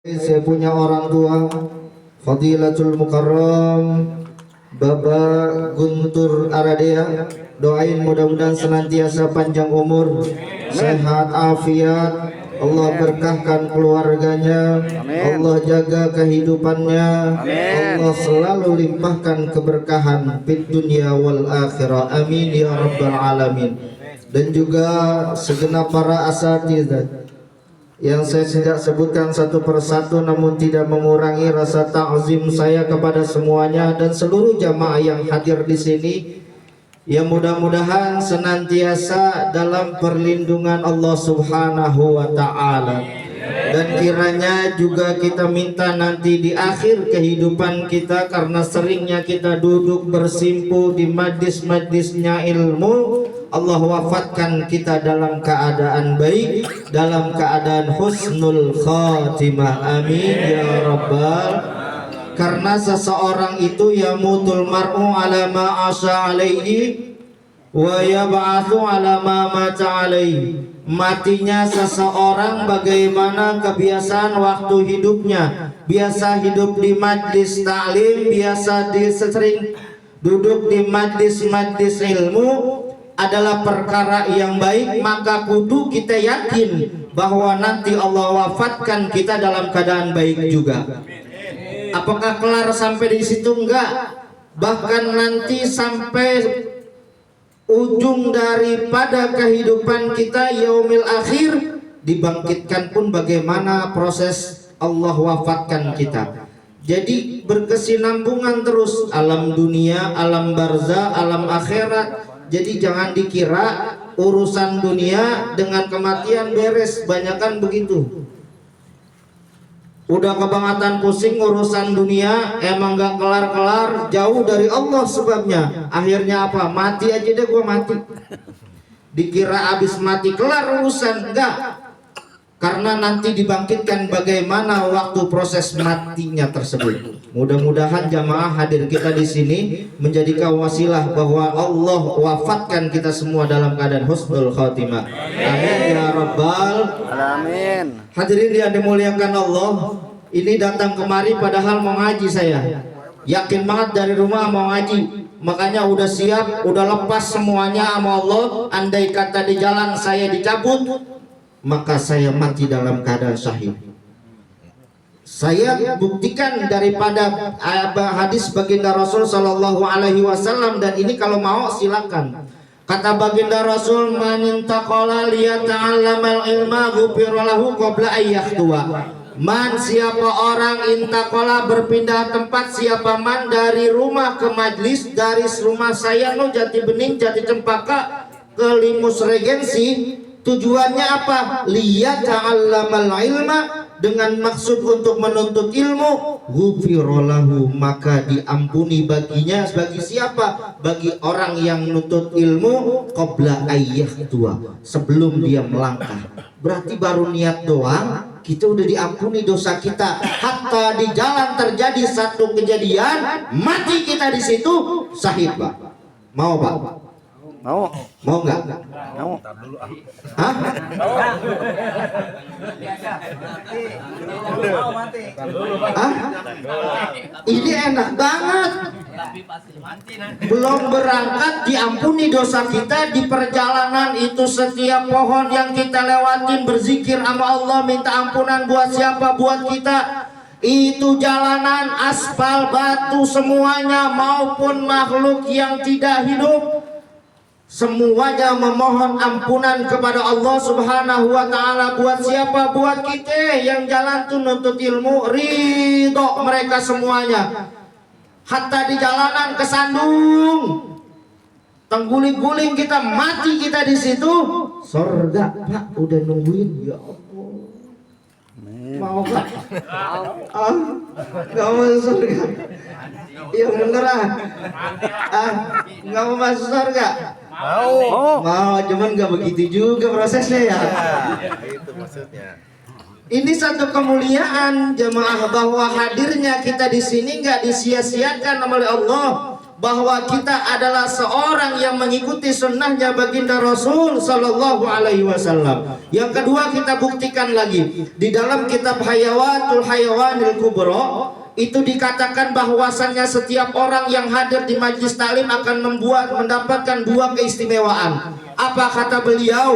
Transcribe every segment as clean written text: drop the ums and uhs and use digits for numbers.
Saya punya orang tua Fadilatul Mukarram Bapak Guntur Aradea, doain mudah-mudahan senantiasa panjang umur, sehat afiat, Allah berkahkan keluarganya, Allah jaga kehidupannya, Allah selalu limpahkan keberkahan fid dunya wal akhirah, amin ya rabbal alamin. Dan juga segenap para asatidzah yang saya tidak sebutkan satu persatu, namun tidak mengurangi rasa ta'zim saya kepada semuanya dan seluruh jamaah yang hadir di sini, yang mudah-mudahan senantiasa dalam perlindungan Allah Subhanahu wa Ta'ala. Dan kiranya juga kita minta nanti di akhir kehidupan kita, karena seringnya kita duduk bersimpu di majlis-majlisnya ilmu, Allah wafatkan kita dalam keadaan baik, dalam keadaan husnul khatimah, amin ya rabbal. Karena seseorang itu yamutul mar'u ala ma asya alaihi wa yab'atsu ala ma mata alaihi. Matinya seseorang bagaimana kebiasaan waktu hidupnya, biasa hidup di majlis ta'lim, biasa sering duduk di majlis-majlis ilmu, adalah perkara yang baik, maka kudu kita yakin bahwa nanti Allah wafatkan kita dalam keadaan baik juga. Apakah kelar sampai di situ? Enggak. Bahkan nanti sampai ujung daripada kehidupan kita, yaumil akhir, dibangkitkan pun bagaimana proses Allah wafatkan kita. Jadi berkesinambungan terus alam dunia, alam barzah, alam akhirat. Jadi jangan dikira urusan dunia dengan kematian beres, banyakan begitu. Udah kebangetan pusing urusan dunia, emang gak kelar-kelar, jauh dari Allah sebabnya. Akhirnya apa? Mati aja deh gua mati. Dikira abis mati kelar urusan, enggak. Karena nanti dibangkitkan bagaimana waktu proses matinya tersebut. Mudah-mudahan jamaah hadir kita di sini menjadikan wasilah bahwa Allah wafatkan kita semua dalam keadaan husnul khatimah. Amin ya rabbal alamin. Hadirin yang dimuliakan Allah, ini datang kemari padahal mau ngaji saya. Yakin banget dari rumah mau ngaji. Makanya udah siap, udah lepas semuanya sama Allah. Andai kata di jalan saya dicabut, maka saya mati dalam keadaan syahid. Saya buktikan daripada hadis baginda Rasul Shallallahu Alaihi Wasallam, dan ini kalau mau silakan. Kata baginda Rasul, man intaqala liyata'allamal ilma ghufira lahu qabla ayyahtuwa. Man, siapa orang intaqala berpindah tempat, siapa man dari rumah ke majlis, dari rumah saya no Jati Bening, Jati Cempaka ke Limus Regensi. Tujuannya apa? Liyata'allamal ilma, dengan maksud untuk menuntut ilmu. Ghufirallahu, maka diampuni baginya. Bagi siapa? Bagi orang yang menuntut ilmu qabla ayyahtua, sebelum dia melangkah. Berarti baru niat doang kita udah diampuni dosa kita. Hatta di jalan terjadi satu kejadian, mati kita di situ, syahid Pak. Mau Pak? Mau nggak? Mau. Hah? Hah? Ini enak banget. Belum berangkat diampuni dosa kita, di perjalanan itu setiap pohon yang kita lewatin berzikir sama Allah, minta ampunan buat siapa? Buat kita. Itu jalanan aspal, batu, semuanya maupun makhluk yang tidak hidup, semuanya memohon ampunan kepada Allah Subhanahu wa Ta'ala. Buat siapa? Buat kita yang jalan tuh nuntut ilmu, ridho mereka semuanya. Hatta di jalanan kesandung, tengguling-guling kita, mati kita di situ, surga Pak udah nungguin. Ya Allah, mau Pak? Gak mau surga? Ya beneran? Gak mau masuk surga? Mau, cuman gak begitu juga prosesnya ya. Itu maksudnya. Ini satu kemuliaan jemaah, bahwa hadirnya kita di sini nggak disia-siakan oleh Allah. bahwa kita adalah seorang yang mengikuti sunnahnya baginda Rasul Sallallahu Alaihi Wasallam. Yang kedua, kita buktikan lagi di dalam kitab Hayawatul Hayawanil Kubra itu dikatakan bahwasannya setiap orang yang hadir di majlis taklim akan mendapatkan dua keistimewaan. Apa kata beliau?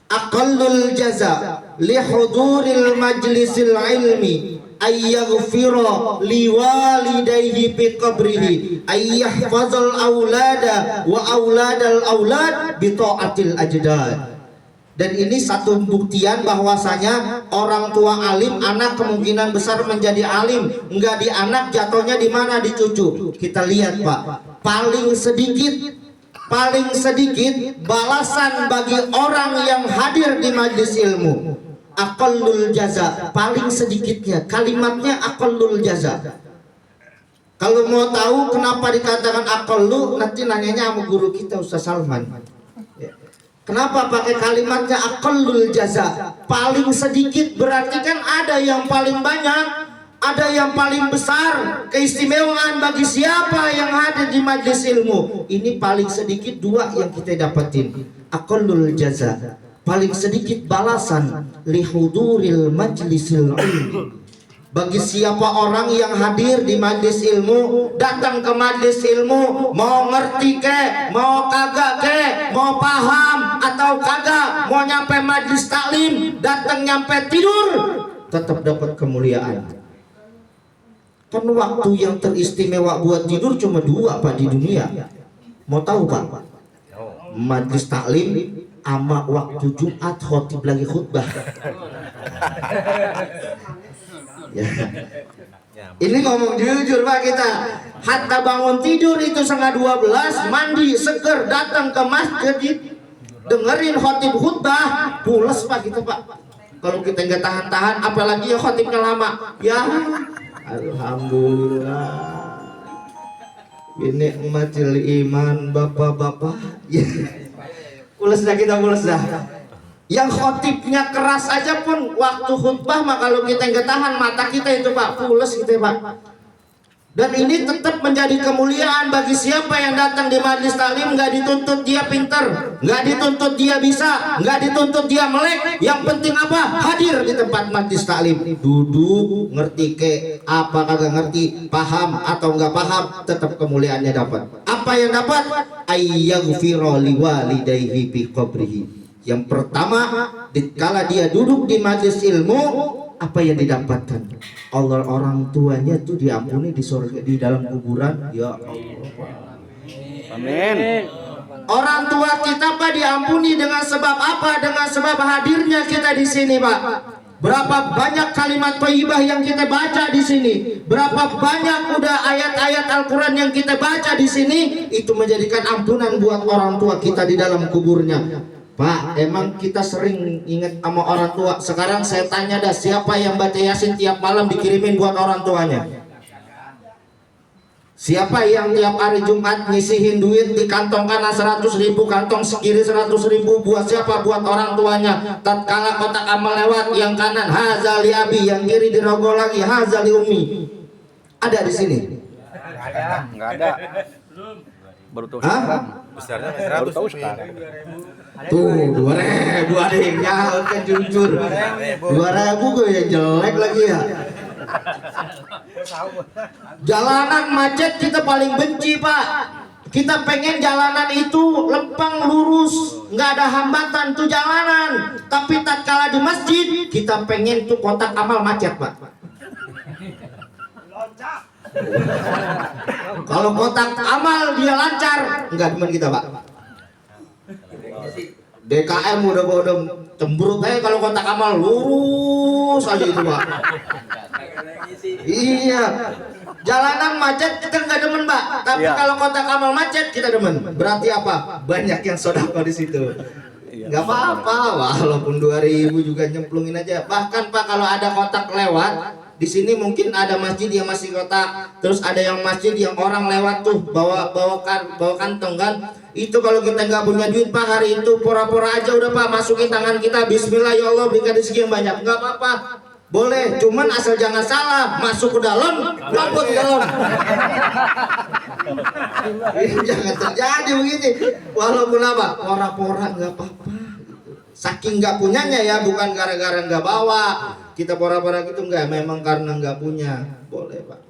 Aqallul jaza li huduril majlisil ilmi ayyaghfira liwalidayhi fi qabrihi ayyahfazal aulada wa auladal aulad bi taatil ajdad. Dan ini satu buktian bahwasanya orang tua alim, anak kemungkinan besar menjadi alim. Enggak di anak, jatuhnya di mana? Di cucu. Kita lihat Pak, paling sedikit balasan bagi orang yang hadir di majlis ilmu, aqallul jaza, paling sedikitnya kalimatnya aqallul jaza. Kalau mau tahu kenapa dikatakan aqallu, nanti nanyanya sama guru kita Ustaz Salman. Kenapa pakai kalimatnya aqallul jaza? Paling sedikit, berarti kan ada yang paling banyak, ada yang paling besar. Keistimewaan bagi siapa yang hadir di majlis ilmu. Ini paling sedikit dua yang kita dapatin. Aqallul jaza, paling sedikit balasan lihuduril majlisil ilmi. Bagi siapa orang yang hadir di majlis ilmu, datang ke majlis ilmu, mau ngerti ke, mau kagak ke, mau paham atau kagak, mau nyampe majlis taklim, datang nyampe tidur, tetap dapat kemuliaan. Kan waktu yang teristimewa buat tidur cuma dua Pak di dunia. Mau tahu Pak? Majlis taklim sama waktu Jumat khotib lagi khutbah. Ya. Ini ngomong jujur Pak kita. Hatta bangun tidur itu 11:30, mandi seger, datang ke masjid, dengerin khotib khutbah, pules Pak kita Pak. Kalau kita nggak tahan-tahan, apalagi ya khotibnya lama. Ya, alhamdulillah. Ini umatil iman bapak-bapak. Ya. Pules dah kita, pules dah. Yang khotibnya keras aja pun waktu khutbah mah kalau kita nggak tahan mata kita itu Pak, pules gitu Pak. Dan ini tetap menjadi kemuliaan bagi siapa yang datang di majlis taklim. Nggak dituntut dia pinter, nggak dituntut dia bisa, nggak dituntut dia melek. Yang penting apa? Hadir di tempat majlis taklim, duduk, ngerti ke apa kagak ngerti, paham atau nggak paham, tetap kemuliaannya dapat. Apa yang dapat? Ayyaghfira liwalidayhi fi qabrihi. Yang pertama, dikala dia duduk di majlis ilmu, apa yang didapatkan? Allah, orang tuanya tuh diampuni di surga, di dalam kuburan. Ya Allah. Amin. Orang tua kita Pak diampuni dengan sebab apa? Dengan sebab hadirnya kita di sini Pak. Berapa banyak kalimat thayyibah yang kita baca di sini, berapa banyak udah ayat-ayat Al-Quran yang kita baca di sini, itu menjadikan ampunan buat orang tua kita di dalam kuburnya. Pak, emang kita sering ingat sama orang tua. Sekarang saya tanya dah, siapa yang baca Yasin tiap malam dikirimin buat orang tuanya? Siapa yang tiap hari Jumat nyisihin duit di kantong kanan 100.000, kantong kiri 100.000, buat siapa? Buat orang tuanya. Tatkala kotak amal lewat, yang kanan hazali abi, yang kiri dirogoh lagi hazali umi. Ada di sini? Enggak ada. Baru tahu sekarang. Besarnya Baru tahu sekarang. Tuh 2.000 ada yang nyaut kan jujur. 2.000 gue yang jelek lagi ya. Jalanan macet kita paling benci Pak. Kita pengen jalanan itu lempeng lurus, nggak ada hambatan tuh jalanan. Tapi tatkala di masjid kita pengen tuh kotak amal macet Pak. Kalau kotak amal dia lancar, nggak demen kita Pak. DKM udah cemberut aja kalau kotak amal lurus aja itu Pak. Iya, jalanan macet kita nggak demen Pak. Tapi kalau kotak amal macet kita demen. Berarti apa? Banyak yang sodako di situ. Nggak apa-apa, walaupun 2.000 juga nyemplungin aja. Bahkan Pak kalau ada kotak lewat, di sini mungkin ada masjid yang masih kotak, terus ada yang masjid yang orang lewat tuh bawa kantong kan. Itu kalau kita nggak punya duit Pak, hari itu pura-pura aja udah Pak, masukin tangan kita, Bismillah ya Allah berikan rezeki yang banyak, nggak apa-apa. Boleh, cuman asal jangan salah, masuk ke dalam, lompat ke dalam. Jangan terjadi begini. Walaupun apa, pora-pora nggak apa-apa. Saking nggak punyanya ya, bukan gara-gara nggak bawa. Kita pora-pora gitu nggak, memang karena nggak punya. Boleh Pak.